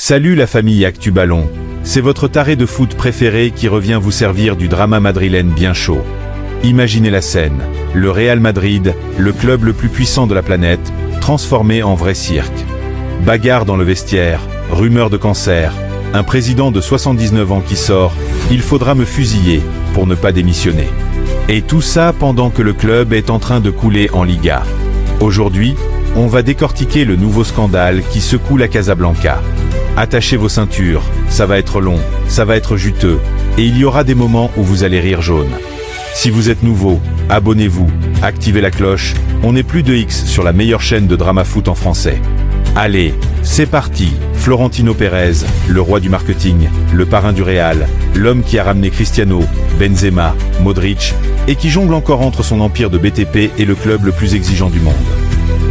Salut la famille Actu Ballon, c'est votre taré de foot préféré qui revient vous servir du drama madrilène bien chaud. Imaginez la scène, le Real Madrid, le club le plus puissant de la planète, transformé en vrai cirque. Bagarre dans le vestiaire, rumeurs de cancer, un président de 79 ans qui sort, il faudra me fusiller pour ne pas démissionner. Et tout ça pendant que le club est en train de couler en Liga. Aujourd'hui, on va décortiquer le nouveau scandale qui secoue la Casablanca. Attachez vos ceintures, ça va être long, ça va être juteux, et il y aura des moments où vous allez rire jaune. Si vous êtes nouveau, abonnez-vous, activez la cloche, on n'est plus de X sur la meilleure chaîne de drama foot en français. Allez, c'est parti. Florentino Pérez, le roi du marketing, le parrain du Real, l'homme qui a ramené Cristiano, Benzema, Modric, et qui jongle encore entre son empire de BTP et le club le plus exigeant du monde.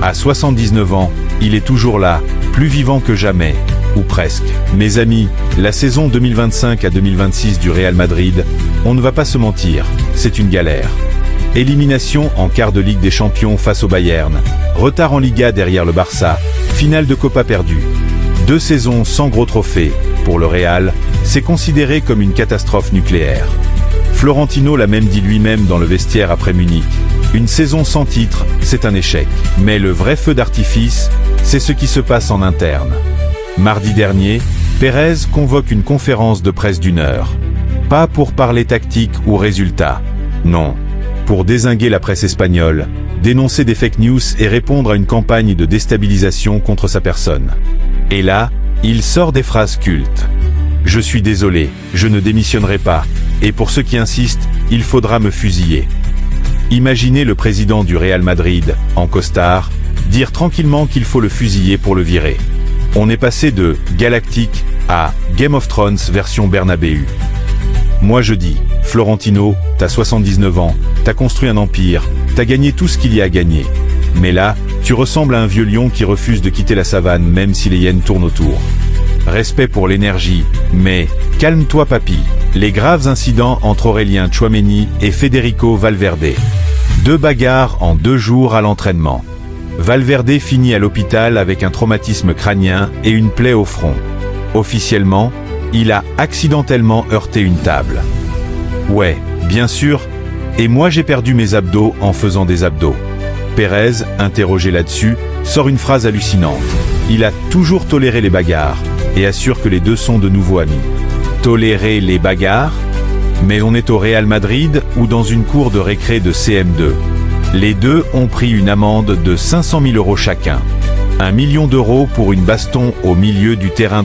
À 79 ans, il est toujours là, plus vivant que jamais. Ou presque. Mes amis, la saison 2025 à 2026 du Real Madrid, on ne va pas se mentir, c'est une galère. Élimination en quart de Ligue des Champions face au Bayern, retard en Liga derrière le Barça, finale de Copa perdue. 2 saisons sans gros trophées, pour le Real, c'est considéré comme une catastrophe nucléaire. Florentino l'a même dit lui-même dans le vestiaire après Munich. Une saison sans titre, c'est un échec. Mais le vrai feu d'artifice, c'est ce qui se passe en interne. Mardi dernier, Pérez convoque une conférence de presse d'1 heure. Pas pour parler tactique ou résultats. Non. Pour dézinguer la presse espagnole, dénoncer des fake news et répondre à une campagne de déstabilisation contre sa personne. Et là, il sort des phrases cultes. Je suis désolé, je ne démissionnerai pas. Et pour ceux qui insistent, il faudra me fusiller. Imaginez le président du Real Madrid, en costard, dire tranquillement qu'il faut le fusiller pour le virer. On est passé de Galactique à Game of Thrones version Bernabéu. Moi je dis, Florentino, t'as 79 ans, t'as construit un empire, t'as gagné tout ce qu'il y a à gagner. Mais là, tu ressembles à un vieux lion qui refuse de quitter la savane même si les hyènes tournent autour. Respect pour l'énergie, mais calme-toi papy. Les graves incidents entre Aurélien Tchouaméni et Federico Valverde. 2 bagarres en 2 jours à l'entraînement. Valverde finit à l'hôpital avec un traumatisme crânien et une plaie au front. Officiellement, il a accidentellement heurté une table. Ouais, bien sûr, et moi j'ai perdu mes abdos en faisant des abdos. Pérez, interrogé là-dessus, sort une phrase hallucinante. Il a toujours toléré les bagarres, et assure que les deux sont de nouveau amis. Tolérer les bagarres? Mais on est au Real Madrid ou dans une cour de récré de CM2. Les deux ont pris une amende de 500 000 € chacun. 1 million d'euros pour une baston au milieu du terrain.